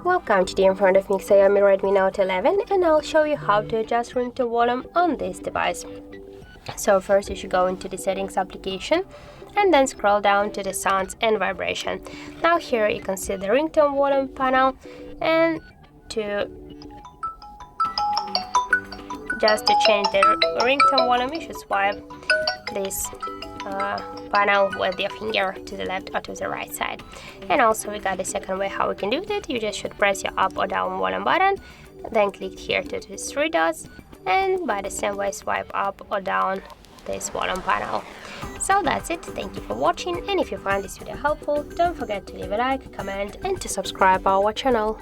Welcome to the in front of me Xiaomi Redmi Note 11, and I'll show you how to adjust ringtone volume on this device. So first you should go into the settings application and then scroll down to the sounds and vibration. Now here you can see the ringtone volume panel, and just to change the ringtone volume you should swipe this panel with your finger to the left or to the right side. And also we got the second way how we can do that. You just should press your up or down volume button, then click here to these three dots, and by the same way swipe up or down this volume panel. So that's it. Thank you for watching, and if you find this video helpful, don't forget to leave a like, comment and to subscribe our channel.